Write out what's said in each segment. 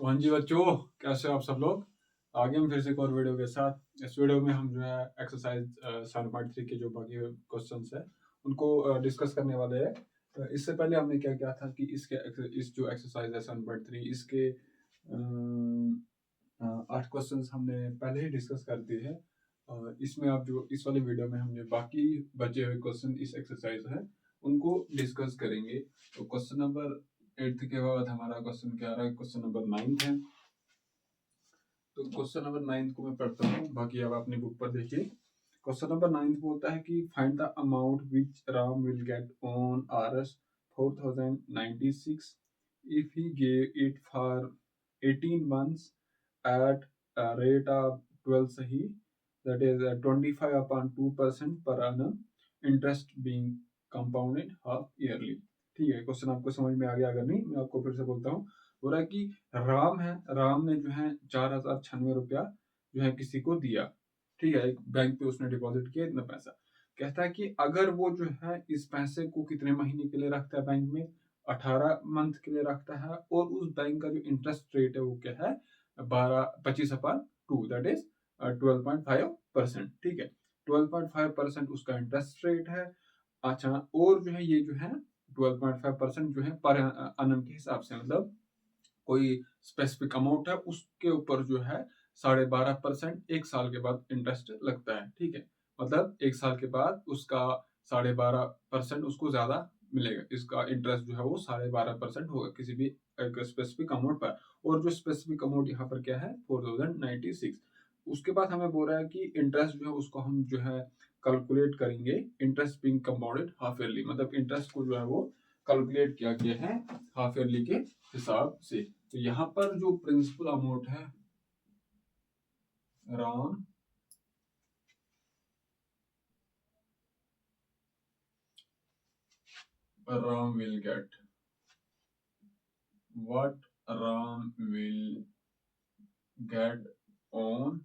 तो हाँ जी बच्चों, कैसे हो आप सब लोग। आगे हम फिर से एक और वीडियो के साथ। इस वीडियो में हम जो है एक्सरसाइज 7.3 के जो बाकी क्वेश्चंस है उनको डिस्कस करने वाले हैं। इससे पहले हमने क्या किया था कि इस जो एक्सरसाइज है 7.3 इसके 8 क्वेश्चंस हमने पहले ही डिस्कस कर दिए हैं। इसमें आप जो इस वाले वीडियो में हमने बाकी बचे हुए क्वेश्चन इस एक्सरसाइज है उनको डिस्कस करेंगे। तो क्वेश्चन नंबर 8 के बाद हमारा क्वेश्चन क्या रहा है, क्वेश्चन नंबर 9 है। तो क्वेश्चन नंबर 9 को मैं पढ़ता हूँ, बाकी आप अपनी बुक पर देखिए। क्वेश्चन नंबर 9 बोलता है कि find the amount which Ram will get on RS 4096 if he gave it for 18 months at a rate of 12 sahi, that is 25 upon 2% per annum, interest being compounded half yearly। ठीक है, question आपको समझ में आ गया? अगर नहीं मैं आपको फिर से बोलता हूँ। बोल रहा है कि राम है, राम ने जो है 4096 रुपया जो है किसी को दिया। ठीक है, एक बैंक पे उसने डिपॉजिट किया इतना पैसा। कहता है कि अगर वो जो है इस पैसे को कितने महीने के लिए रखता है बैंक में, 18 मंथ के लिए रखता है, और उस बैंक का जो इंटरेस्ट रेट है वो क्या है, 25/2, दैट इज 12.5%। ठीक है, 12.5% उसका इंटरेस्ट रेट है। अच्छा, और जो है ये जो है 12.5% जो है पर annum के हिसाब से, मतलब कोई स्पेसिफिक अमाउंट है उसके ऊपर जो है 12.5% एक साल के बाद इंटरेस्ट लगता है। ठीक है, मतलब एक साल के बाद उसका 12.5% उसको ज्यादा मिलेगा। इसका इंटरेस्ट जो है वो 12.5% होगा किसी भी एक स्पेसिफिक अमाउंट पर। और जो स्पेसिफिक अमाउंट यहाँ पर क्या है, 4096। उसके बाद हमें बोल रहा है कि इंटरेस्ट जो है उसको हम जो है कैलकुलेट करेंगे, interest being compounded half yearly, मतलब इंटरेस्ट को जो है वो कैलकुलेट किया गया है हाफ ईयरली के हिसाब से। तो यहाँ पर जो प्रिंसिपल अमाउंट है, Ram Ram will get, what Ram will get on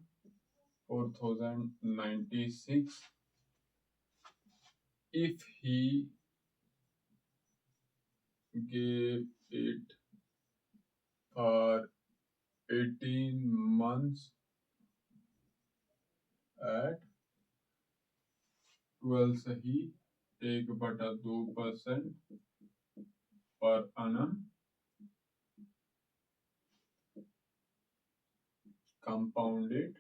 4096 if he gave it for 18 months at 12 सही 1/2% पर annum compounded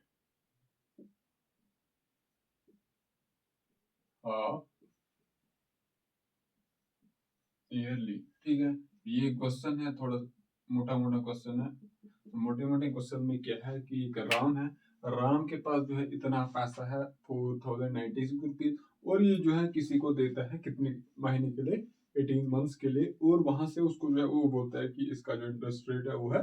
half ईयरली। ठीक है, ये क्वेश्चन है, थोड़ा मोटा मोटा क्वेश्चन है। मोटे मोटे क्वेश्चन में क्या है कि एक राम है, राम के पास जो है इतना पैसा है 4096 रुपीज, और ये जो है किसी को देता है कितने महीने के लिए, 18 मंथ्स के लिए। और वहां से उसको जो है वो बोलता है कि इसका जो इंटरेस्ट रेट है वो है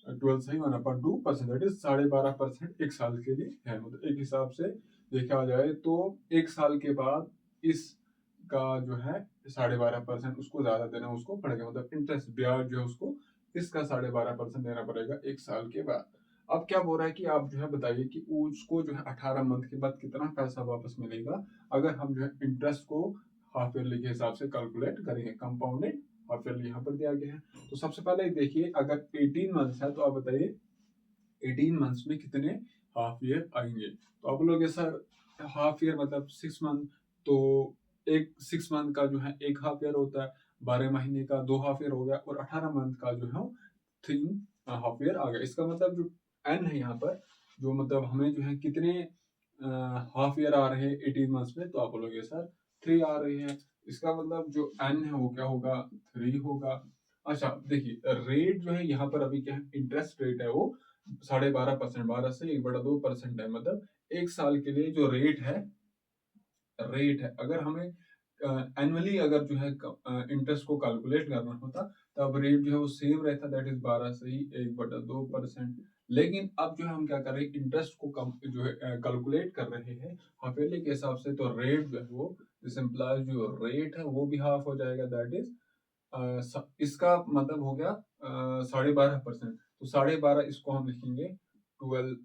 12 सही 1/2%, दैट इज 12.5% एक साल के लिए है। मतलब एक हिसाब से देखा जाए तो एक साल के बाद इसका जो है 12.5% उसको ज्यादा देना उसको पड़ेगा, मतलब इंटरेस्ट ब्याज जो है उसको इसका 12.5% देना पड़ेगा एक साल के बाद। अब क्या बोल रहा है कि आप जो है बताइए कि उसको जो है 18 मंथ के बाद कितना पैसा वापस मिलेगा अगर हम जो है इंटरेस्ट को हाफ ईयरली के हिसाब से कैलकुलेट करेंगे, कंपाउंडेड हाफ ईयरली यहाँ पर दिया गया है। तो सबसे पहले देखिए, अगर 18 मंथ्स है तो आप बताइए 18 मंथ्स में कितने हाफ ईयर आएंगे। तो आप बोलोगे सर हाफ ईयर मतलब 6 मंथ, तो एक 6 मंथ का जो है एक हाफ ईयर होता है, 12 महीने का 2 हाफ ईयर हो गया, और 18 मंथ का जो है 3 हाफ ईयर आ गया। इसका मतलब जो एन है यहाँ पर, जो मतलब हमें जो है कितने हाफ ईयर आ रहे हैं 18 मंथ्स में, तो आप बोलोगे सर 3 आ रही है। इसका मतलब जो एन है वो क्या होगा, 3 होगा। अच्छा देखिए, रेट जो है यहाँ पर अभी क्या है, इंटरेस्ट रेट है वो 12.5%, 12 से 1/2% है, मतलब एक साल के लिए जो रेट है अगर हमें एनुअली अगर जो है इंटरेस्ट को कैलकुलेट करना होता तब रेट जो है वो सेम रहता, दैट इज 12 से ही 1/2%। लेकिन अब जो है हम क्या कर रहे हैं, इंटरेस्ट को कम जो है कैलकुलेट कर रहे हैं हाफ ईयरली के हिसाब से, तो रेट जो है वो सिंपलाइज जो रेट है वो भी हाफ हो जाएगा, दैट इज इसका मतलब हो गया 12.5%। तो 12.5 इसको हम लिखेंगे 12,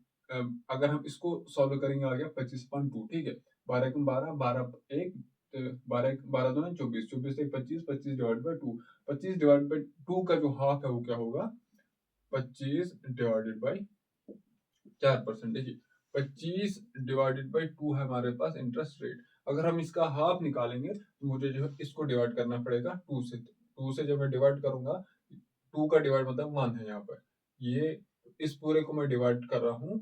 अगर हम इसको सॉल्व करेंगे आ गया 25/2। ठीक है, 12 12 एक 12 12 दो 24, 24 से 25, 25 डिवाइड बाई 2, 25 डिवाइड बाई 2 का जो हाफ है वो क्या होगा 25 डिवाइडेड बाई 4%। देखिए 25 डिवाइडेड बाई 2 है हमारे पास इंटरेस्ट रेट। अगर हम इसका हाफ निकालेंगे तो मुझे जो है इसको डिवाइड करना पड़ेगा 2 से। 2 से जब मैं डिवाइड करूंगा, 2 का डिवाइड मतलब 1 है यहाँ पर। ये इस पूरे को मैं डिवाइड कर रहा हूँ,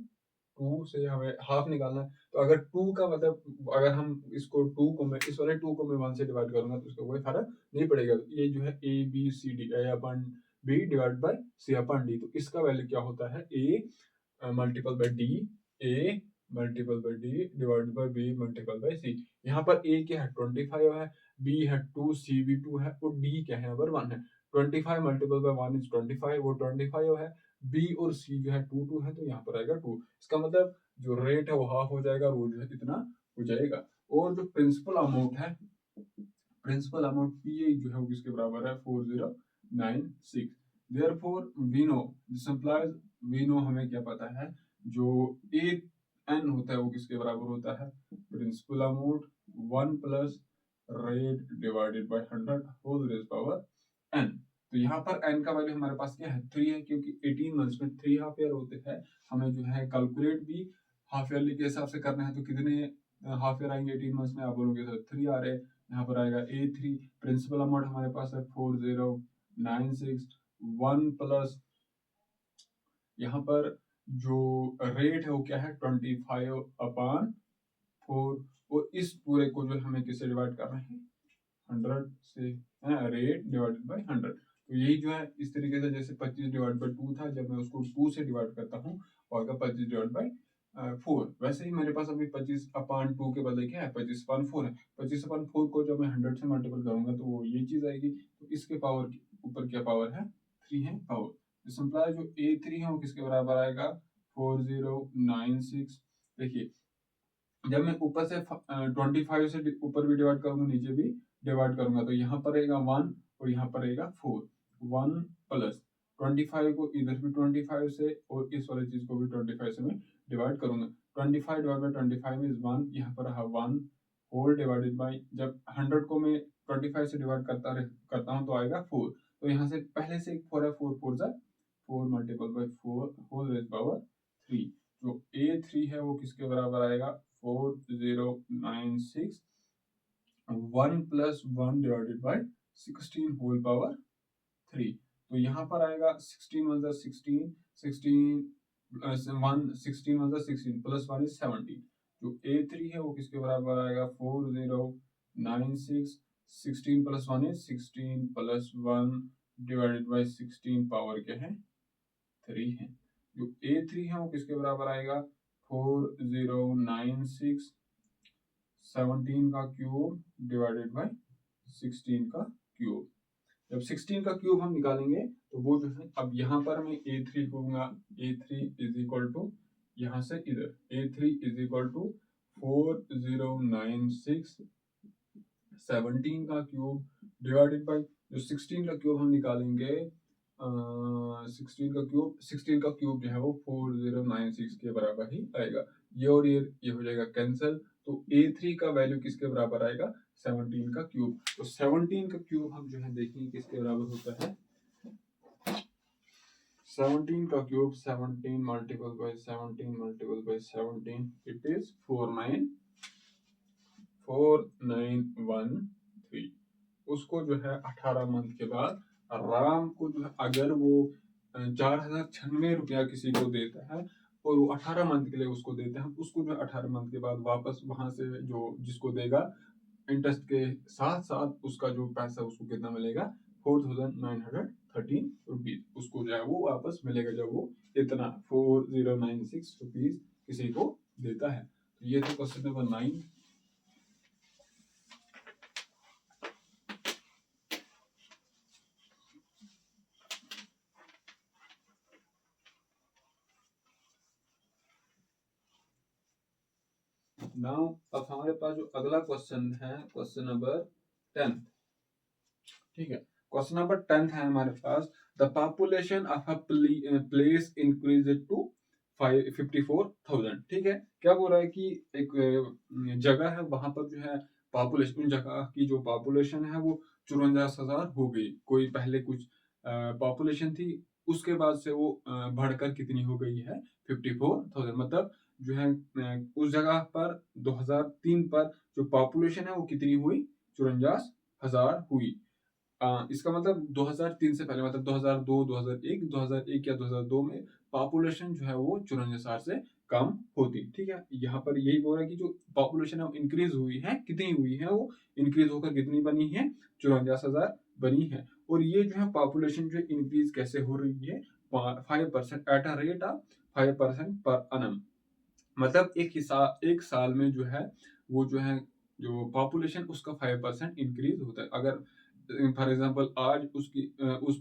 2 से हमें हाफ निकालना है। तो अगर 2 का मतलब, अगर हम इसको 2 को मैं इस वाले 2 को मैं 1 से डिवाइड करूंगा तो उसका कोई फर्क नहीं पड़ेगा। ये जो है A B C D, A upon B divide by C upon D, तो इसका वैल्यू क्या होता है, A multiple by D, A multiple by D divide by B multiple by C. यहाँ पर ए क्या है 25 है, बी है 2, सी भी 2 है और डी क्या है यहाँ पर 1 है। 25 मल्टीपल बाय 1 इज 25, वो 25 है। बी और सी जो है 2 है, तो यहाँ पर आएगा 2। इसका मतलब जो रेट है वो हाफ हो जाएगा, वो जो है इतना हो जाएगा। और जो प्रिंसिपल अमाउंट है, प्रिंसिपल अमाउंट पी जो है वो किसके बराबर है 4096। Therefore we know, this implies we know, हमें क्या पता है, जो ए एन होता है वो किसके बराबर होता है, principal amount 1 plus rate divided by 100 whole raise power N. तो यहाँ पर एन का वैल्यू हमारे पास क्या है 3 है, क्योंकि 18 मंथ्स में 3 हाफ ईयर होते हैं। हमें जो है कैलकुलेट भी हाफ ईयरली के हिसाब से करना है, तो कितने हाफ ईयर आएंगे 18 मंथ्स में, आप बोलोगे सर 3 आ रहे हैं। यहाँ पर आएगा A3। प्रिंसिपल अमाउंट हमारे पास है 4096, 1 प्लस यहाँ पर जो रेट है वो क्या है 25/4, और इस पूरे को जो हमें किससे डिवाइड करना है 100 से, रेट डिवाइडेड बाय 100। तो यही जो है इस तरीके से, जैसे 25 डिवाइड बाय 2 था, जब मैं उसको 2 से डिवाइड करता हूँ और 25 डिवाइड बाय 4, वैसे ही मेरे पास अभी 25/2 के बदले क्या है 25/4 है। 25/4 को जब मैं 100 से मल्टीपल करूंगा तो वो ये चीज आएगी। तो इसके पावर के ऊपर क्या पावर है 3 है पावर। सिंपल जो A3 है वो किसके बराबर आएगा 4096। देखिए जब मैं ऊपर से 25 से ऊपर भी डिवाइड करूंगा, नीचे भी डिवाइड करूंगा, तो यहाँ पर रहेगा 1 और यहाँ पर रहेगा 4। 1 प्लस 25 को इधर भी 25 से और इस वाली चीज को भी 25 से मैं डिवाइड करूंगा। 25 डिवाइड बाय 25 इज 1, यहाँ पर रहा 1 होल डिवाइडेड बाय, जब 100 को मैं 25 से डिवाइड करता हूँ तो आएगा 4। तो यहाँ से पहले से एक 4 है, 4 4 जा 4 multiple by 4 whole raise power 3। जो A3 है वो किसके बराबर आएगा 4096, 1 plus 1 divided by 16 whole power 3। तो यहाँ पर आएगा 16 1 16, 16 1 16 1 16 प्लस 1 इज 17। जो A3 है वो किसके बराबर आएगा 4096, 16 plus 1 is 16 plus 1 divided by 16 power क्या है 3 है। जो A3 है वो किसके बराबर आएगा 4096, 17 का क्यूब डिवाइडेड बाय 16 का क्यूब। जब 16 का क्यूब हम निकालेंगे तो वो जो है, अब यहाँ पर मैं A3 कहूंगा, A3 इज इक्वल टू यहाँ से इधर, A3 इज इक्वल टू 4096, 17 का क्यूब डिवाइडेड बाय, जो 16 का क्यूब हम निकालेंगे 16 का क्यूब जो है वो 4096 के बराबर ही आएगा। ये और ये हो जाएगा कैंसिल। तो A3 का वैल्यू किसके बराबर आएगा 17 का क्यूब। तो 17 का क्यूब हम जो है देखेंगे किसके बराबर होता है 17 का cube 17 multiple bye 17 multiple bye 17, it is 4913। उसको जो है 18 मंथ के बाद आराम को जो है, अगर वो 4096 रुपया किसी को देता है और वो 18 मंथ के लिए उसको देते हैं, उसको जो 18 मंथ के बाद वापस वहां से जो जिसको देगा इंटरेस्ट के साथ साथ उसका जो पैसा उसको कितना मिलेगा 4913 रुपीज, उसको जो है वो वापस मिलेगा जब वो इतना 4096 रुपीज किसी को देता है। तो ये तो क्वेश्चन नंबर 9। नाउ अब हमारे पास जो अगला क्वेश्चन है क्वेश्चन नंबर 10। ठीक है, क्वेश्चन नंबर 10 है हमारे पास, the population of a place increased to 54,000। ठीक है, क्या बोल रहा है कि एक जगह है वहां पर जो है पॉपुलेशन, उन जगह की जो पॉपुलेशन है वो 54,000 हो गई। कोई पहले कुछ पॉपुलेशन थी उसके बाद से वो बढ़कर कितनी हो गई है 54,000। मतलब जो है उस जगह पर 2003 पर जो पॉपुलेशन है वो कितनी हुई 54,000 हुई। इसका मतलब 2003 से पहले मतलब 2002, 2001, 2001 या 2002 में पॉपुलेशन जो है वो 54,000 से कम होती। ठीक है, यहाँ पर यही बोल रहा है कि जो पॉपुलेशन है इंक्रीज हुई है, कितनी हुई है वो इंक्रीज होकर कितनी बनी है 54,000 बनी है। और ये जो है पॉपुलेशन जो इंक्रीज कैसे हो रही है 5% एट अ रेट ऑफ 5% पर annum। मतलब एक साल में जो है वो जो है जो पॉपुलेशन उसका 5% इंक्रीज होता है। अगर फॉर एग्जांपल आज उस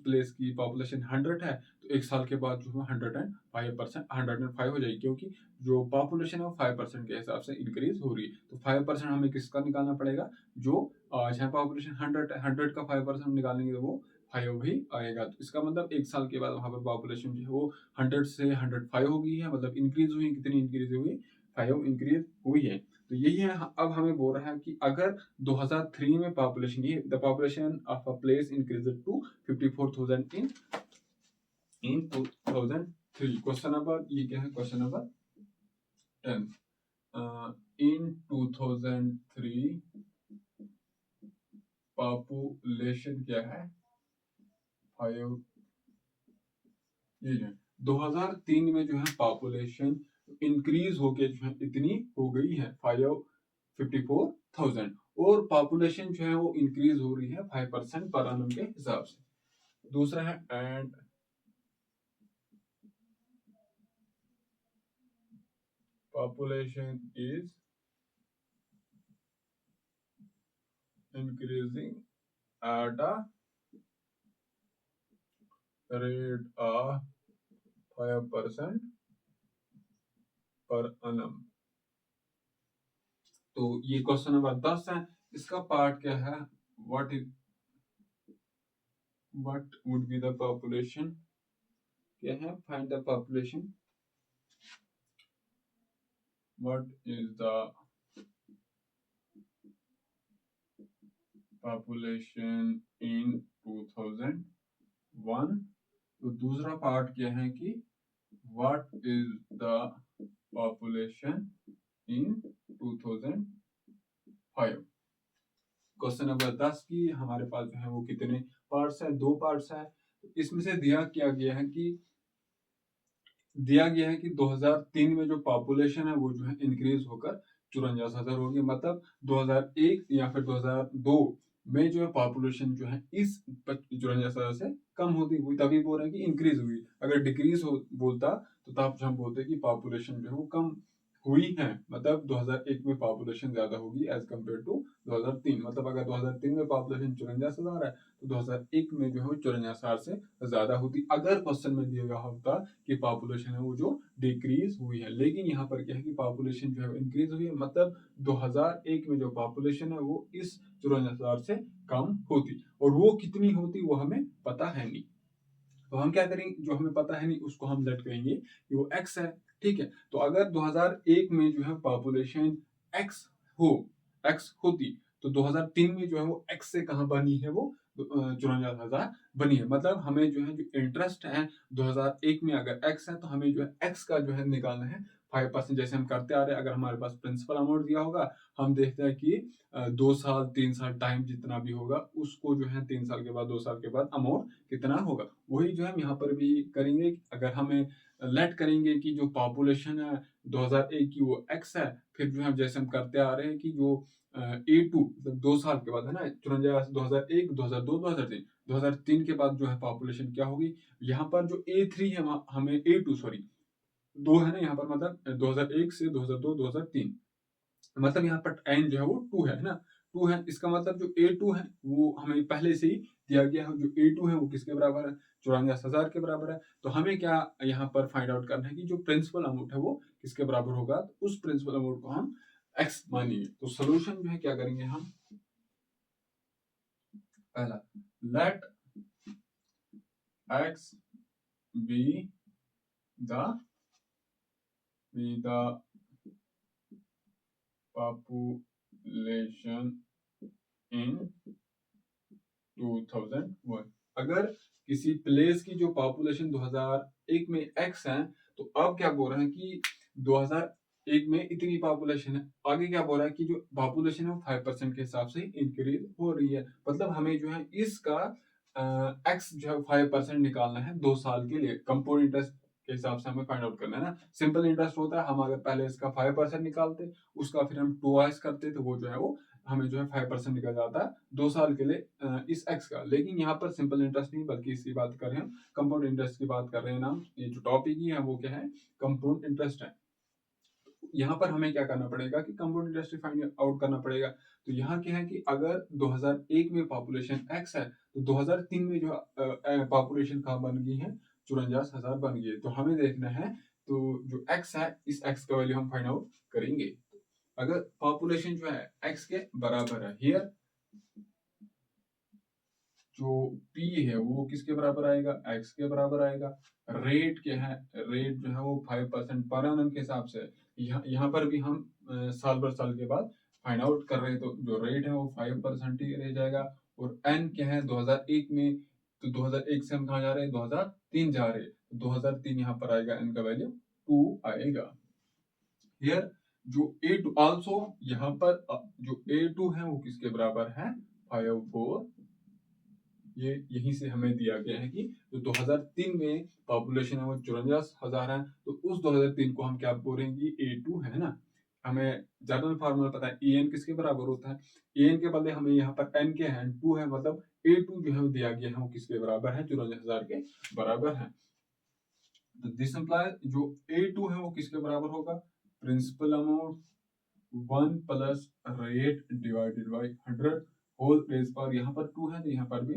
प्लेस की पॉपुलेशन 100 है तो एक साल के बाद जो है 105%, 105 हो जाएगी, क्योंकि जो पॉपुलेशन है वो 5% के हिसाब से इंक्रीज हो रही है। तो 5% हमें किसका निकालना पड़ेगा, जो आज है पॉपुलेशन 100 है, 100 का 5% निकालेंगे तो वो 5 ही आएगा। तो इसका मतलब एक साल के बाद वहां पर पॉपुलेशन जो है वो 100 से 105 हो गई है। मतलब इंक्रीज हुई, कितनी इंक्रीज हुई 5 इंक्रीज हुई है। तो यही है, अब हमें बोल रहा है कि अगर 2003 में पॉपुलेशन, ये the population of a place increase to 54,000 in 2003। Question number ये क्या है, क्वेश्चन नंबर 10। इन 2003 पॉपुलेशन क्या है 5। ये जो है 2003 में जो है पॉपुलेशन इंक्रीज होके जो है इतनी हो गई है 54,000। और पॉपुलेशन जो है वो इंक्रीज हो रही है 5% पर annum के हिसाब से। दूसरा है and population is increasing at a rate of 5% पर annum। तो ये क्वेश्चन नंबर 10 है। इसका पार्ट क्या है, what would be the population, क्या है find the population, what is the population in 2001। तो दूसरा पार्ट क्या है कि what is the population in 2005। Question number 10 की हमारे पास जो है वो कितने पार्ट्स है, 2 पार्ट्स है। इसमें से दिया गया है कि 2003 में जो पॉपुलेशन है वो जो है इंक्रीज होकर 54,000 होगी। मतलब 2001 या फिर 2002 में जो है पॉपुलेशन जो है इस 54,000 से कम होती हुई, तभी बोल रहे हैं कि इंक्रीज हुई। अगर डिक्रीज हो बोलता तो तब हम बोलते कि पॉपुलेशन जो है वो कम हुई है। मतलब 2001 में पॉपुलेशन ज्यादा होगी एज कम्पेयर टू 2003। मतलब अगर 2003 में पॉपुलेशन 54,000 है तो 2001 में जो है वो 54,000 से ज्यादा होती, अगर क्वेश्चन में दिया गया होता कि पॉपुलेशन है वो जो डिक्रीज हुई है। लेकिन यहाँ पर क्या है कि पॉपुलेशन जो है इंक्रीज हुई है। मतलब 2001 में जो पॉपुलेशन है वो इस 54,000 से कम होती, और वो कितनी होती वो हमें पता है नहीं। तो हम क्या करेंगे, जो हमें पता है नहीं उसको हम लेट करेंगे कि वो x है। ठीक है, तो अगर 2001 में जो है पॉपुलेशन x हो x होती तो 2003 में जो है वो x से कहाँ बनी है, वो 54,000 बनी है। मतलब हमें जो है जो इंटरेस्ट है 2001 में अगर x है तो हमें जो है x का जो है निकालना है 5%। जैसे हम करते आ रहे हैं, अगर हमारे पास प्रिंसिपल अमाउंट दिया होगा, हम देखते हैं कि 2 साल 3 साल टाइम जितना भी होगा उसको जो है 3 साल के बाद 2 साल के बाद अमाउंट कितना होगा, वही जो है हम यहाँ पर भी करेंगे। अगर हमें लेट करेंगे कि जो पॉपुलेशन है 2001 की वो x है, फिर जो है जैसे हम करते आ रहे हैं कि जो A2 मतलब 2 साल के बाद है ना 2001, 2002, 2003, 2003 के बाद जो है पॉपुलेशन क्या होगी। यहाँ पर जो A3 है हमें A2 सॉरी 2 है ना यहाँ पर, मतलब 2001 से 2002, 2003, मतलब यहाँ पर n जो है वो 2 है ना, 2 है। इसका मतलब जो A2 है वो हमें पहले से ही दिया गया है। जो A2 है वो किसके बराबर है 54,000 के बराबर है। तो हमें क्या यहाँ पर फाइंड आउट करना है कि जो प्रिंसिपल अमाउंट है वो किसके बराबर होगा। तो उस प्रिंसिपल अमाउंट को हम x मानेंगे। तो सोल्यूशन जो है क्या करेंगे हम, पहला late x be the population in 2001। अगर किसी प्लेस की जो पॉपुलेशन 2001 में x है, तो अब क्या बोल रहे हैं कि 2001 में इतनी पॉपुलेशन है। आगे क्या बोल रहा है कि जो पॉपुलेशन है वो 5% के हिसाब से इंक्रीज हो रही है। मतलब हमें जो है इसका x जो है 5% निकालना है 2 साल के लिए। कंपाउंड इंटरेस्ट के हिसाब से हमें फाइंड आउट करना है ना। सिंपल इंटरेस्ट होता है, हम अगर पहले इसका 5% निकालते, उसका फिर हम 2x करते, तो वो जो है वो हमें जो है 5% निकल जाता है 2 साल के लिए इस x का। लेकिन यहाँ पर सिंपल इंटरेस्ट नहीं, बल्कि इसकी बात कर रहे हैं, कंपाउंड इंटरेस्ट की बात कर रहे हैं नाम। ये जो टॉपिक ही है वो क्या है, कंपाउंड इंटरेस्ट है। यहाँ पर हमें क्या करना पड़ेगा कि कंपाउंड इंटरेस्ट फाइंड आउट करना पड़ेगा। तो यहाँ क्या है कि अगर 2001 में पॉपुलेशन x है, तो 2003 में जो पॉपुलेशन कहाँ बन गई है, 54,000 बन गई है। तो हमें देखना है, तो जो x है, इस x का वैल्यू हम फाइंड आउट करेंगे। अगर पॉपुलेशन जो है x के बराबर है, हियर जो p है वो किसके बराबर आएगा, x के बराबर आएगा। रेट क्या है, रेट जो है वो 5% पर एनम के हिसाब से। यहाँ पर भी हम साल भर साल के बाद फाइंड आउट कर रहे हैं, तो जो रेट है वो 5% ही रह जाएगा। और n क्या है 2001 में, तो 2001 से हम कहाँ जा रहे हैं, 2003 जा रहे हैं। तो 2003 यहाँ पर आएगा, n का वैल्यू 2 आएगा। हियर जो A2 आल्सो, यहाँ पर जो A2 है वो किसके बराबर है, 5/4। ये यहीं से हमें दिया गया है कि जो 2003 में पॉपुलेशन है वो 54,000 है, तो उस 2003 को हम क्या बोलेंगे, A2 है ना। हमें जनरल फार्मूला पता है, En किसके बराबर होता है, En के बदले हमें यहाँ पर n के है 2 है, मतलब A2 जो है दिया गया है वो किसके बराबर है, 54,000 के बराबर है। तो दिस इंप्लाई जो A2 है वो किसके बराबर होगा, principal amount 1 plus rate divided by 100 whole raise power. यहाँ पर 2 है तो यहाँ पर भी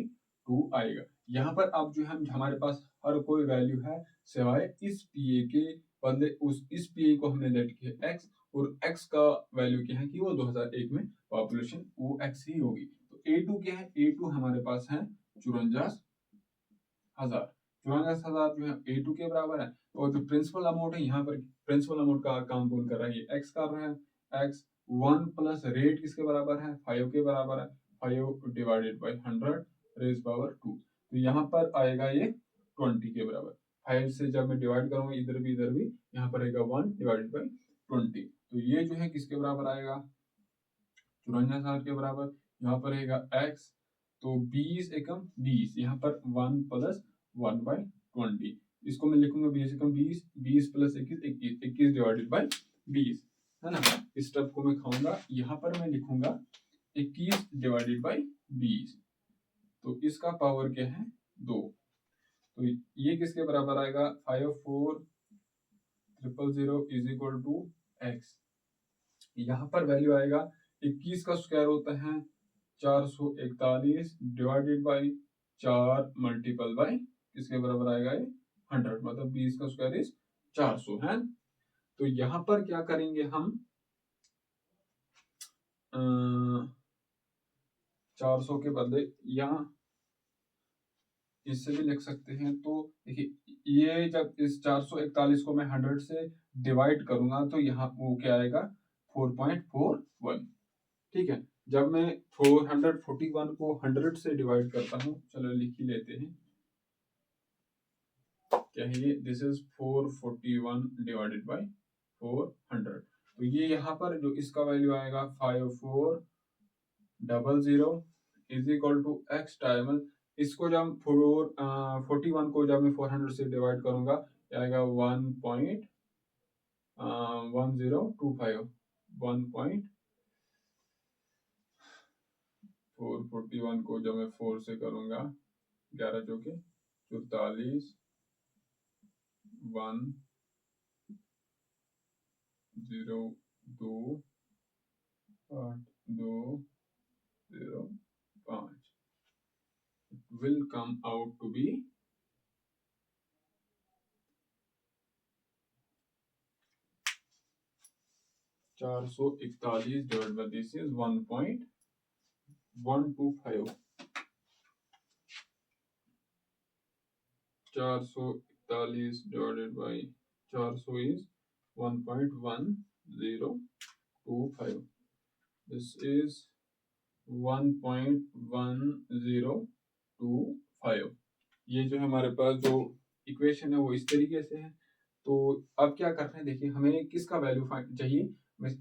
2 आएगा। यहाँ पर अब जो है हमारे पास हर कोई वैल्यू है सिवाय इस पीए के बदले, उस इस पीए को हमने लेट किया x, और x का वैल्यू क्या है कि वो 2001 में पॉपुलेशन वो x ही होगी। तो A2 क्या है, A2 हमारे पास है 54,000। 54,000 जो है A2 के बराबर है। और जो प्रिंसिपल अमाउंट है, यहाँ पर प्रिंसिपल अमाउंट का काम कौन कर रहा है, ये x कर रहे हैं। x 1 प्लस रेट किसके बराबर है, 5 के बराबर है। 5 डिवाइडेड बाई 100 रेज पावर 2, तो यहाँ पर आएगा ये 20 के बराबर। 5 से जब मैं डिवाइड करूंगा इधर भी, यहाँ पर आएगा 1 डिवाइडेड बाई 20। तो ये जो है किसके बराबर आएगा, 54,000 के बराबर। यहाँ पर रहेगा x, तो 20 एकम 20, यहाँ पर 1 प्लस 1 बाई 20। इसको मैं लिखूंगा 20 एकम 20, 20 प्लस 21 21, 21 डिवाइडेड बाई 20 है ना। इस स्टेप को मैं खाऊंगा, यहाँ पर मैं लिखूंगा 21 डिवाइडेड बाई 20। तो इसका पावर क्या है, 2। तो ये किसके बराबर आएगा, 54,000 इज इक्वल टू x। यहाँ पर वैल्यू आएगा 21 का स्क्वायर होता है 441 डिवाइडेड बाई 4 मल्टीपल बाई किसके बराबर आएगा, ये 100, मतलब 20 का स्क्वायर इज 400 है। तो यहाँ पर क्या करेंगे हम, 400 के बदले यहाँ इससे भी लिख सकते हैं। तो देखिए, ये जब इस 441 को मैं 100 से डिवाइड करूंगा तो यहाँ वो क्या आएगा, 4.41। ठीक है, जब मैं 441 को 100 से डिवाइड करता हूँ, चलो लिख ही लेते हैं, क्या है ये, दिस इज 441 डिवाइडेड बाई 400। तो ये यहाँ पर जो इसका वैल्यू आएगा 5400 is equal to x time, इसको जब 41 को जब मैं 400 से डिवाइड करूंगा, आएगा 1.1025, 441 को जब मैं 4 से करूंगा, 11 चौके 44, 1 0 2 8 2 0 5 will come out to be 441 divided by this is 1.125। 441 divided by 400 is 1.1025। This is 1.1025 5। ये जो है हमारे पास जो इक्वेशन है वो इस तरीके से है। तो अब क्या करना है, देखिए हमें किसका वैल्यू चाहिए,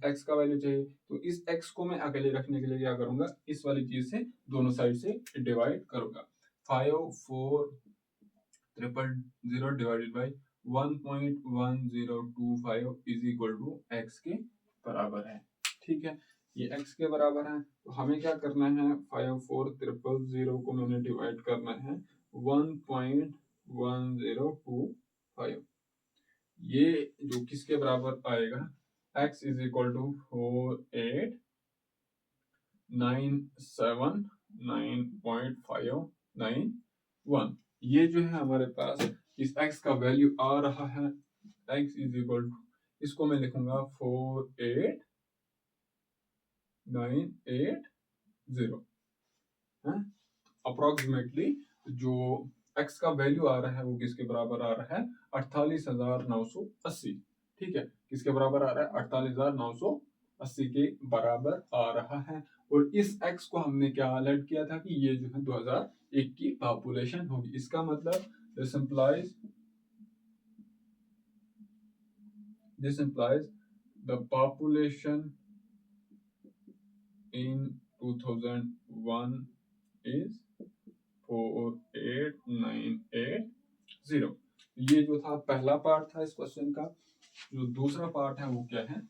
x का वैल्यू चाहिए। तो इस x को मैं अकेले रखने के लिए क्या करूंगा, इस वाली चीज से दोनों साइड से डिवाइड करूंगा। 54000 divided by 1.1025 is equal to x के बराबर है। ठीक है, ये x के बराबर है। तो हमें क्या करना है, 54000 को मैंने डिवाइड करना है 1.1025। ये जो किसके बराबर आएगा, x इज इक्वल टू 48979.591। ये जो है हमारे पास इस x का वैल्यू आ रहा है। x इज इक्वल टू, इसको मैं लिखूंगा 48980 है। अप्रोक्सीमेटली जो x का वैल्यू आ रहा है वो किसके बराबर आ रहा है, 48,980। ठीक है, किसके बराबर आ रहा है, 48,980 के बराबर आ रहा है। और इस x को हमने क्या लेट किया था कि ये जो है 2001 की पॉपुलेशन होगी। इसका मतलब this implies the population in 2001 is 48980। ये जो था पहला पार्ट था इस क्वेश्चन का। जो दूसरा पार्ट है वो क्या है,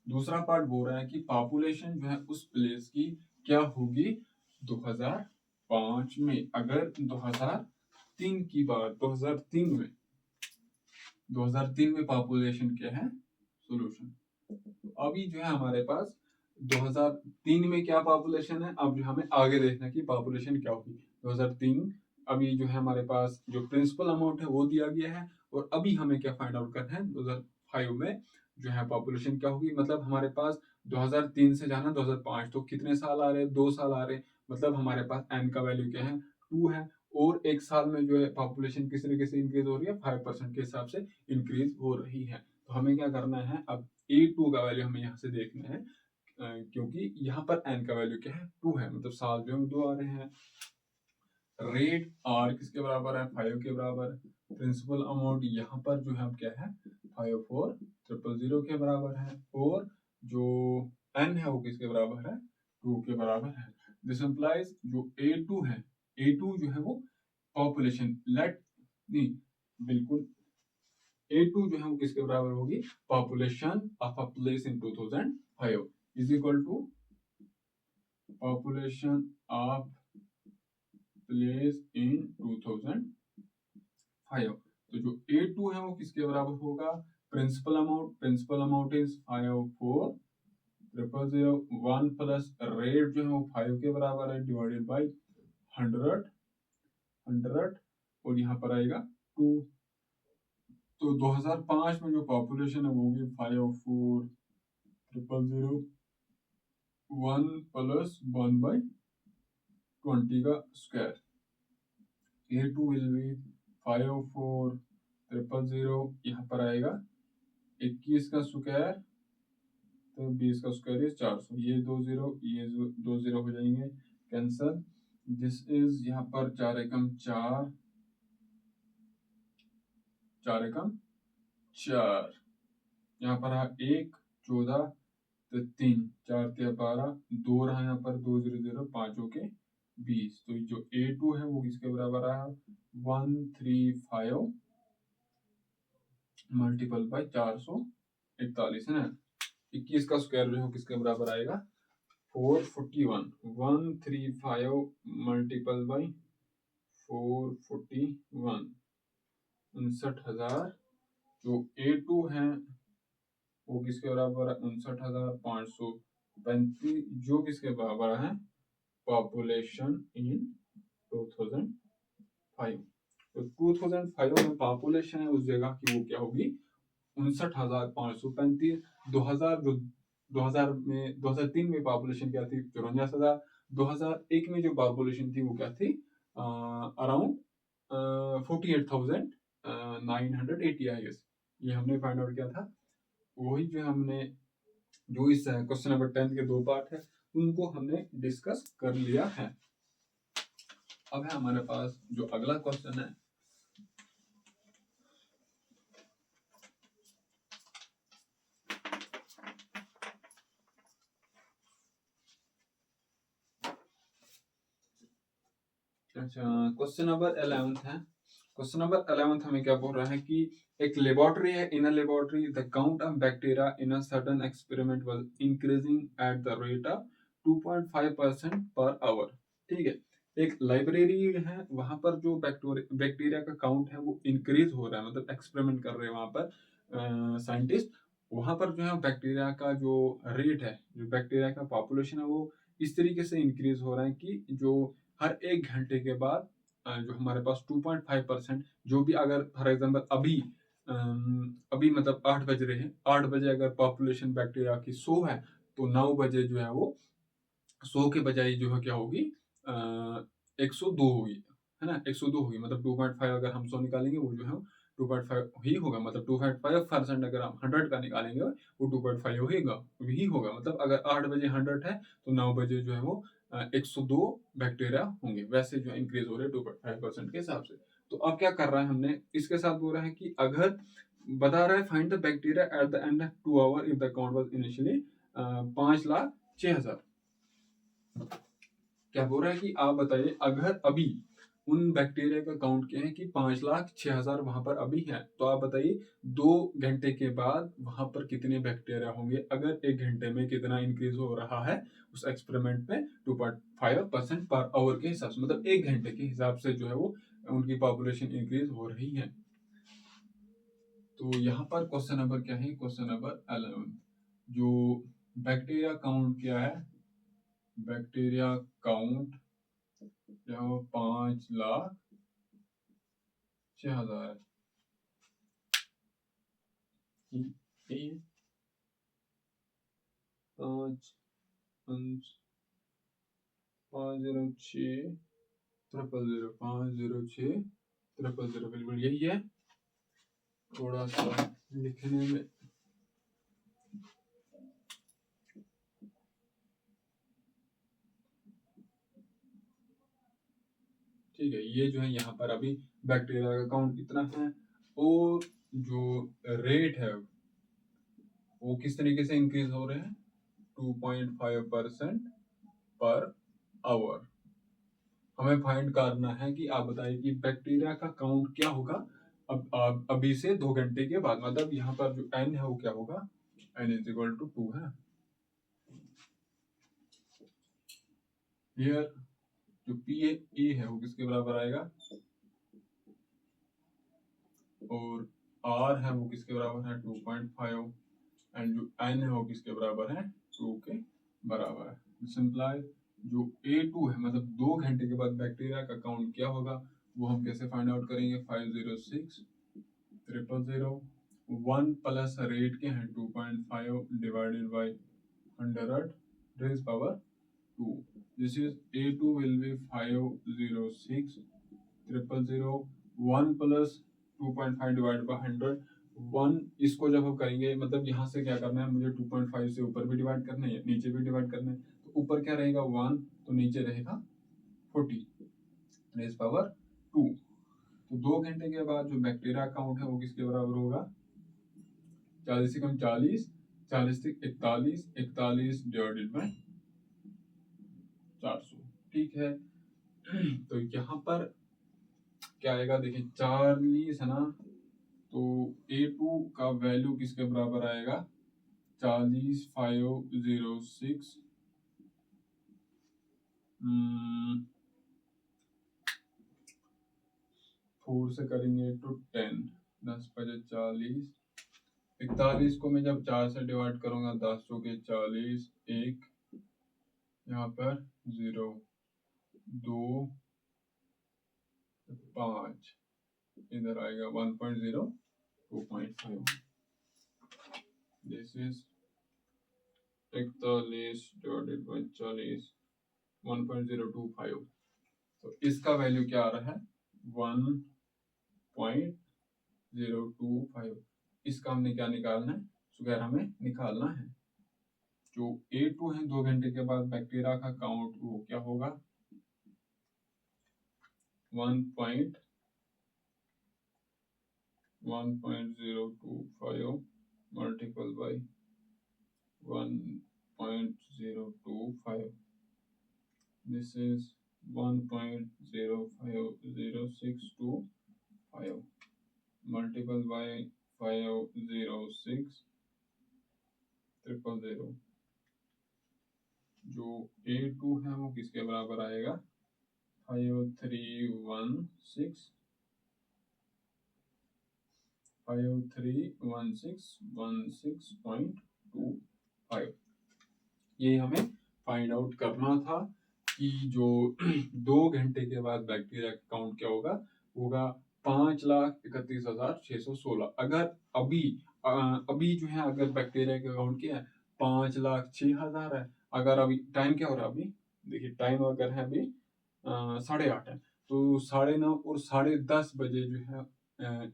दूसरा पार्ट बोल रहा है कि पॉपुलेशन जो है उस प्लेस की क्या होगी 2005 में। अगर 2003 की बात, 2003 में पॉपुलेशन क्या है, सोल्यूशन। अभी जो है हमारे पास 2003 में क्या पॉपुलेशन है, अब जो हमें आगे देखना है कि पॉपुलेशन क्या होगी 2003। अभी जो है हमारे पास जो प्रिंसिपल अमाउंट है वो दिया गया है, और अभी हमें क्या फाइंड आउट करना है 2005 में जो है पॉपुलेशन क्या होगी। मतलब हमारे पास 2003 से जाना 2005, तो कितने साल आ रहे हैं, 2 साल आ रहे हैं। मतलब हमारे पास n का वैल्यू क्या है, 2 है। और एक साल में जो है पॉपुलेशन किस तरीके से इंक्रीज हो रही है, 5% के हिसाब से इंक्रीज हो रही है। तो हमें क्या करना है, अब A2 का वैल्यू हमें यहाँ से देखना है, क्योंकि यहाँ पर n का वैल्यू क्या है, 2 है। मतलब साल जो है 2 आ रहे हैं। रेट r किसके बराबर है, 5 के बराबर। प्रिंसिपल अमाउंट यहाँ पर जो है क्या है, 54000 के बराबर है। और जो n है वो किसके बराबर है, 2 के बराबर है। दिस इंप्लाइज जो A2 है, A2 जो है वो पॉपुलेशन नहीं, बिल्कुल A2 जो है वो किसके बराबर होगी, population of a place in 2005 is equal to population of place in 2005। तो जो A2 है वो किसके बराबर होगा, principal amount is 54000। 1 plus rate जो है वो 5 के बराबर है डिवाइडेड बाई 100 और यहाँ पर आएगा 2। तो 2005 में जो पॉपुलेशन है वो होगी 54000। 1 प्लस 1 बाई 20 का स्क्वायर। A2 विल बी 54000, यहाँ पर आएगा 21 का स्क्वायर, तो 20 का स्क्वायर इज 400। ये 2 0, ये 2 0 हो जाएंगे कैंसल। दिस इज यहाँ पर 4 एकम 4, 4 एकम 4, यहाँ पर 1 14 तो 3 4 12 2 रहा, यहाँ पर 2 0 0 5 के 20। तो जो A2 है वो किसके बराबर आया, 135 मल्टीपल बाई 441 है ना। 21 का स्क्वायर जो है किसके बराबर आएगा, 441। 135 मल्टीपल बाई 441, 59,000। जो A2 है वो किसके बराबर है, 59,535, जो किसके बराबर है, पॉपुलेशन इन 2005। तो 2005 में पॉपुलेशन है उस जगह की वो क्या होगी, 59,535। 2003 में पॉपुलेशन क्या थी, 54,000। 2001 में जो पॉपुलेशन थी वो क्या थी, अराउंड 48,980 आई गेस। ये हमने फाइंड आउट किया था। वही जो हमने जो इस क्वेश्चन नंबर 10 के 2 पार्ट है उनको हमने डिस्कस कर लिया है। अब है हमारे पास जो अगला क्वेश्चन है, अच्छा क्वेश्चन नंबर 11 है। क्वेश्चन नंबर 11 हमें क्या बोल रहा है कि एक लेबोरेटरी है, in a laboratory the count of bacteria in a certain experiment was increasing at the rate of 2.5% per our. ठीक है, एक लाइब्रेरी है, वहां पर जो बैक्टीरिया का काउंट है वो इंक्रीज हो रहा है, मतलब एक्सपेरिमेंट कर रहे हैं वहां पर साइंटिस्ट। वहां पर जो है बैक्टीरिया का जो रेट है, जो बैक्टीरिया का पॉपुलेशन है, वो इस तरीके से इंक्रीज हो रहा है कि जो हर 1 घंटे के बाद जो हमारे पास 2.5%, जो भी अगर फॉर एग्जाम्पल अभी मतलब 8 बज रहे हैं, 8 बजे अगर पॉपुलेशन बैक्टीरिया की 100 है, तो 9 बजे जो है वो 100 के बजाय जो है क्या होगी, 102 होगी, है ना, 102 होगी। मतलब 2.5 अगर हम 100 निकालेंगे, वो जो है 2.5 ही होगा। मतलब 2.5% अगर हम 100 का निकालेंगे, वो 2.5 ही होगा। मतलब अगर 8 बजे 100 है, तो 9 बजे जो है वो 102 बैक्टीरिया होंगे। वैसे जो इंक्रीज हो रहे हैं 2.5% के हिसाब से। तो अब क्या कर रहा है हमने इसके साथ, बोल रहा है कि अगर बता रहा है find the bacteria at the end of 2 hour if the count was initially 5,06,000। क्या बोल रहा है कि आप बताइए अगर अभी उन बैक्टीरिया का काउंट क्या है कि 5,06,000 वहां पर अभी है, तो आप बताइए 2 घंटे के बाद वहां पर कितने बैक्टीरिया होंगे, अगर 1 घंटे में कितना इंक्रीज हो रहा है उस एक्सपेरिमेंट में 2.5% पर आवर के हिसाब से, मतलब 1 घंटे के हिसाब से जो है वो उनकी पॉपुलेशन इंक्रीज हो रही है। तो यहाँ पर क्वेश्चन नंबर क्या है, क्वेश्चन नंबर 11, जो बैक्टीरिया काउंट क्या है, बैक्टीरिया काउंट जो 5,06,000 है। यही है, 5,06,000 बिल्कुल यही है। थोड़ा सा लिखने में ठीक है, ये जो है यहाँ पर अभी बैक्टीरिया का काउंट कितना है, और जो रेट है वो किस तरीके से इंक्रीज हो रहे हैं, 2.5% पर आवर। हमें फाइंड करना है कि आप बताइए कि बैक्टीरिया का काउंट क्या होगा अब अभी से 2 घंटे के बाद। मतलब यहाँ पर जो n है वो क्या होगा, n इज इक्वल टू 2 है। हियर जो पी ए है वो किसके बराबर आएगा, और आर है वो किसके बराबर है, 2.5, एंड जो n है वो किसके बराबर है, 2 के बराबर है। सिंपलाई जो A2 है, मतलब 2 घंटे के बाद बैक्टीरिया का काउंट क्या होगा, वो हम कैसे फाइंड आउट करेंगे, 506,000 1 प्लस रेट के हैं 2.5 divided by 100 raise power 2। This is A2 will be 506,000 1 plus 2.5 divided by 100 1। इसको जब हम करेंगे, मतलब यहाँ से क्या करना है, मुझे 2.5 से ऊपर भी डिवाइड करना है, नीचे भी डिवाइड करना है। तो ऊपर क्या रहेगा 1, तो नीचे रहेगा 40 रेज पावर 2। तो 2 घंटे के बाद जो बैक्टीरिया काउंट है वो किसके बराबर होगा, 40 से कम 40, 40 से 41, 41 डिवाइडेड बाय 400। ठीक है, तो यहाँ पर क्या आएगा, देखिए 40 है ना, तो A2 का वैल्यू किसके बराबर आएगा, 40,506 4 से करेंगे तो 10, 10 बजे 40, 41 को मैं जब 4 से डिवाइड करूंगा, 10 के 40, 1 यहाँ पर 0, 2, 5 इधर आएगा 1.0, 2.5। This is 41 divided by 40, 1.025। तो इसका वैल्यू क्या आ रहा है, 1.025। इसका हमने क्या निकालना है, स्क्वायर हमें निकालना है। जो A2 है 2 घंटे के बाद बैक्टीरिया का काउंट वो क्या होगा, 1.025 multiple by 1.025. This is 1.05065 multiple by 506000. जो A2 है वो किसके बराबर आएगा? 5316.25. ये हमें फाइंड आउट करना था कि जो 2 घंटे के बाद बैक्टीरिया का काउंट क्या होगा? 5,31,616. अगर अभी जो है, अगर बैक्टीरिया का काउंट क्या है? 5,06,000 है. अगर अभी टाइम क्या हो रहा है? अभी देखिए, टाइम अगर है अभी 8:30 है, तो 9:30 और 10:30 बजे जो है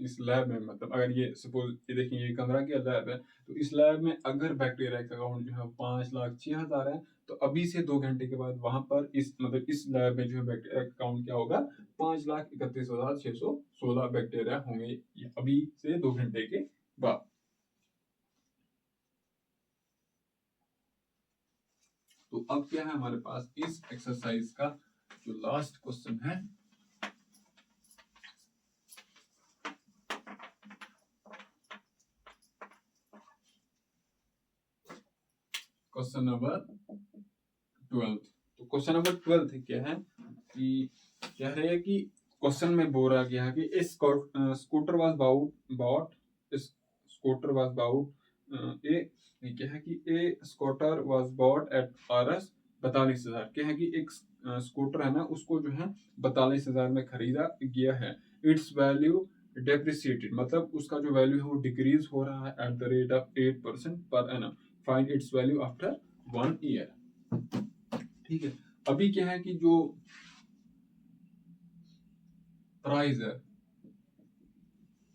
इस लैब में, मतलब अगर ये सपोज ये देखिए, ये कमरा क्या लैब है, तो इस लैब में अगर बैक्टीरिया का काउंट जो है 5,06,000 है, तो अभी से 2 घंटे के बाद वहां पर इस लैब में जो है बैक्टीरिया का काउंट क्या होगा? 5,31,616 बैक्टीरिया होंगे अभी से 2 घंटे के बाद. तो अब क्या है हमारे पास इस एक्सरसाइज का जो लास्ट क्वेश्चन है, क्वेश्चन नंबर 12. तो क्वेश्चन नंबर 12 क्या है कि कह रहे हैं कि क्वेश्चन में बोला गया है कि स्कूटर वाज बॉट क्या है कि A scooter was bought at Rs 42,000. क्या है कि एक स्कूटर है ना, उसको जो है 42,000 में खरीदा गया है. इट्स वैल्यू डेप्रिसिएटेड, मतलब उसका जो वैल्यू है वो डिक्रीज हो रहा है eight the rate of 8% per annum. Find its value after 1 year. ठीक है. अभी क्या है कि जो प्राइस है,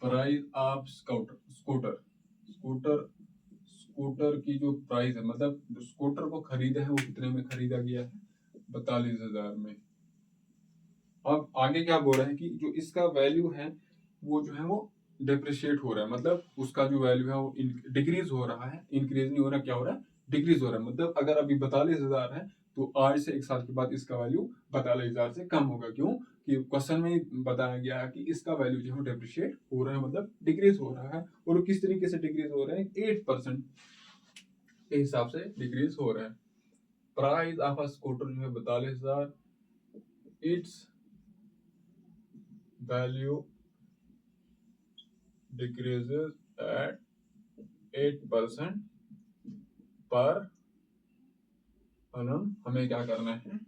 प्राइस ऑफ स्कूटर की जो प्राइस है, मतलब जो स्कूटर को खरीदा है वो कितने में खरीदा गया है? 42,000 में. अब आगे क्या बोल रहा है कि जो इसका वैल्यू है वो जो है वो डिप्रिशिएट हो रहा है, मतलब उसका जो वैल्यू है वो डिक्रीज हो रहा है. इंक्रीज नहीं हो रहा, क्या हो रहा है? डिक्रीज हो रहा है. मतलब अगर अभी 42,000 है, तो आज से 1 साल के बाद इसका वैल्यू 42,000 से कम होगा. क्यों? कि क्वेश्चन में बताया गया है कि इसका वैल्यू जो है डिप्रिशिएट हो रहा है, मतलब डिक्रीज हो रहा है. और किस तरीके से डिक्रीज हो रहा है? 8% के हिसाब से डिक्रीज हो रहा है. प्राइस ऑफ अ स्कूटर जो है 42,000. इट्स वैल्यू decreases at 8% पर annum. हमें क्या करना है?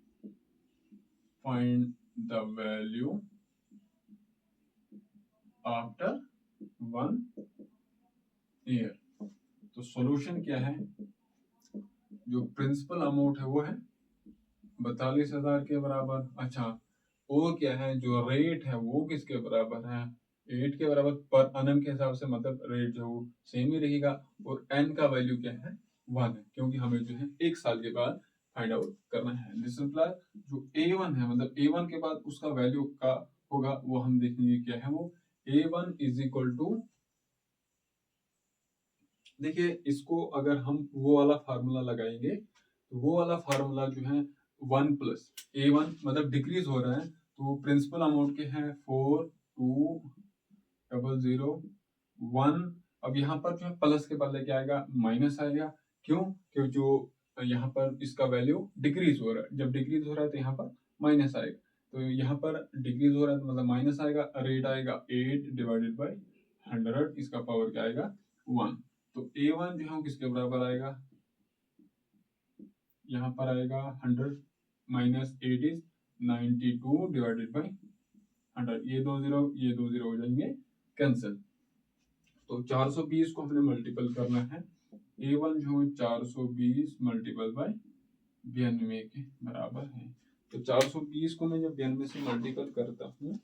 Find the value after 1 year. तो सॉल्यूशन क्या है? जो प्रिंसिपल अमाउंट है वो है 42,000 के बराबर. अच्छा, और क्या है? जो रेट है वो किसके बराबर है? 8 के बराबर पर annum के हिसाब से, मतलब रेट जो वो सेम ही रहेगा. और n का वैल्यू क्या है? 1 है, क्योंकि हमें जो है 1 साल के बाद फाइंड आउट करना है. दिस इम्प्लाई जो A1 है, मतलब A1 के बाद उसका वैल्यू का होगा वो हम देखेंगे क्या है. वो A1 इज इक्वल टू, देखिए इसको अगर हम वो वाला फार्मूला लगाएंगे, तो वो वाला फार्मूला जो है 1 प्लस A1, मतलब डिक्रीज हो रहा है, तो प्रिंसिपल अमाउंट के हैं 4,2,0,0,1. अब यहाँ पर जो है प्लस के बदले क्या आएगा? माइनस आएगा. क्यों? क्योंकि जो यहाँ पर इसका वैल्यू डिक्रीज हो रहा है. जब डिक्रीज हो रहा है तो यहाँ पर माइनस आएगा. तो यहाँ पर डिक्रीज हो रहा है तो मतलब माइनस आएगा. रेट आएगा 8 डिवाइडेड बाई 100. इसका पावर क्या आएगा? 1. तो A1 जो है किसके बराबर आएगा? यहाँ पर आएगा 100 माइनस 8 इज 92 डिवाइडेड बाई 100. ये 2 0 हो जाएंगे कैंसिल. तो 420 को हमने मल्टीपल करना है. A1 जो है 420 मल्टीपल बाई 92 के बराबर है. तो 420 को मैं जब 92 से मल्टीपल करता हूँ,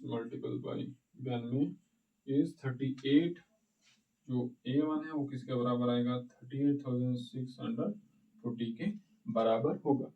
मल्टीपल बाई 92 इज 38. जो A1 है वो किसके बराबर आएगा? 38,600 40 के बराबर होगा।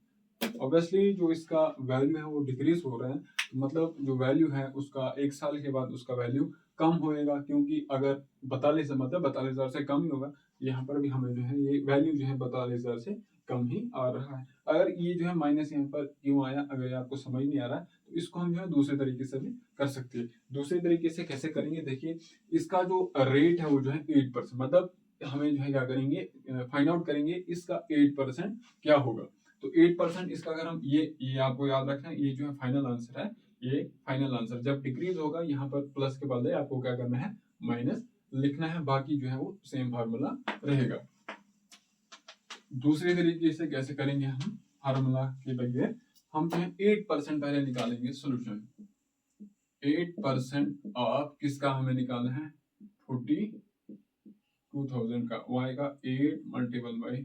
ऑब्वियसली जो इसका वैल्यू है वो डिक्रीज हो रहा है, तो मतलब जो वैल्यू है उसका 1 साल के बाद उसका वैल्यू कम होएगा, क्योंकि अगर 42 मतलब 42,000 से कम ही होगा। यहाँ पर भी हमें जो है ये वैल्यू जो है 42,000 से कम ही आ रहा है। अगर ये जो है माइनस यहाँ पर क्यों आया, अगर आपको समझ नहीं आ रहा है तो इसको हम जो है दूसरे तरीके से भी कर सकते हैं। दूसरे तरीके से कैसे करेंगे, देखिए इसका जो रेट है वो जो है 8%, मतलब हमें जो है क्या करेंगे, फाइंड आउट करेंगे इसका 8% क्या होगा। तो 8% इसका अगर हम ये आपको याद रखना है, ये जो है फाइनल आंसर है, ये फाइनल आंसर जब डिक्रीज होगा यहाँ पर प्लस के बदले आपको क्या करना है, माइनस लिखना है, बाकी जो है वो सेम फार्मूला रहेगा। दूसरे तरीके से कैसे करेंगे, हम फार्मूला के बगैर हम जो है 8% पहले निकालेंगे सोल्यूशन। 8% ऑफ किसका हमें निकालना है, 42,000 का, y का 8 multiple by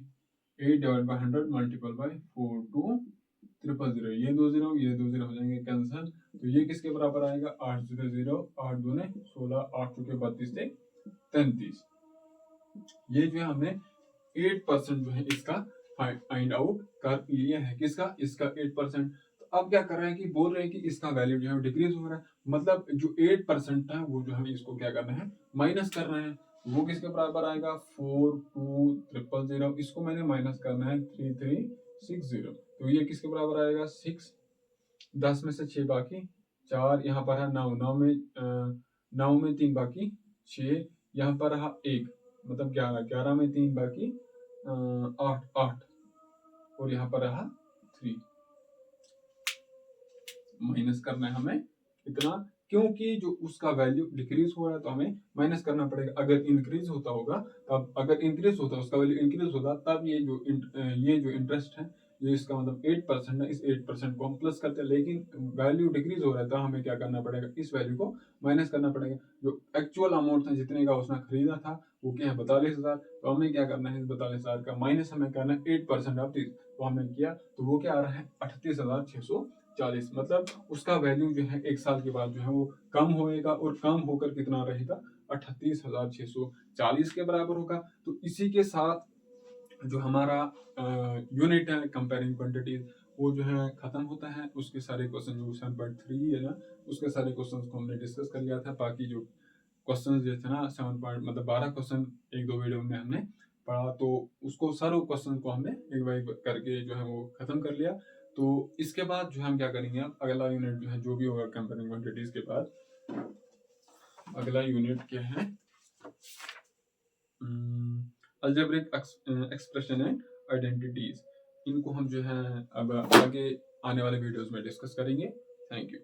8 divide by 100 multiple by 42,000, ये 2 जीरो हो जाएंगे कैंसिल, तो ये किसके बराबर आएगा, 8 0 8 दूने 16 8 चुके 32 से 33। ये जो है हमने 8% जो है इसका फाइंड आउट कर लिया है, किसका, इसका 8%। तो अब क्या कर रहे हैं कि बोल रहे हैं कि इसका वैल्यू जो है डिक्रीज हो रहा है, मतलब जो 8% है वो जो हमें इसको क्या करना है, माइनस करना है। वो किसके बराबर आएगा, 42,000, इसको मैंने माइनस करना है 3360, तो ये किसके बराबर आएगा 6, 10 में से 6 बाकी 4, यहाँ पर है 9, 9 में 3 बाकी 6, यहाँ पर रहा 1 मतलब 11, 11 में 3 बाकी 8, 8 और यहाँ पर रहा 3। माइनस करना है हमें इतना, क्योंकि जो उसका वैल्यू डिक्रीज हो रहा है तो हमें माइनस करना पड़ेगा। अगर इंक्रीज होता होगा तब, अगर इंक्रीज होता उसका वैल्यू इंक्रीज होता तब ये जो इंटरेस्ट है, जो इसका मतलब 8% है, इस 8% को हम प्लस करते हैं, लेकिन वैल्यू डिक्रीज हो रहा है तो हमें क्या करना पड़ेगा, इस वैल्यू को माइनस करना पड़ेगा। जो एक्चुअल अमाउंट था जितने का उसने खरीदा था वो क्या है 42,000, तो हमें क्या करना है, इस 42,000 का माइनस हमें करना है 8% ऑफ दिस, तो हमने किया तो वो क्या आ रहा है 38,640, मतलब उसका वैल्यू जो है 1 साल के बाद जो है वो कम होएगा, और कम होकर कितना रहेगा 38,640 के बराबर होगा। तो इसी के साथ जो हमारा यूनिट है कंपेयरिंग क्वांटिटीज वो जो है खत्म होता है। उसके सारे क्वेश्चन जो 7.3 है ना, उसके सारे क्वेश्चन को हमने डिस्कस कर लिया था। बाकी जो क्वेश्चन जो थे ना 7 पॉइंट मतलब 12 क्वेश्चन एक दो वीडियो में हमने पढ़ा, तो उसको सारे क्वेश्चन को हमने एक बार करके जो है वो खत्म कर लिया। तो इसके बाद जो हम क्या करेंगे, अब अगला यूनिट जो है जो भी होगा कंपेयरिंग क्वांटिटीज के बाद, अगला यूनिट क्या है, अलजेब्रिक एक्सप्रेशन एंड आइडेंटिटीज। इनको हम जो है अब आगे आने वाले वीडियोस में डिस्कस करेंगे। Thank you.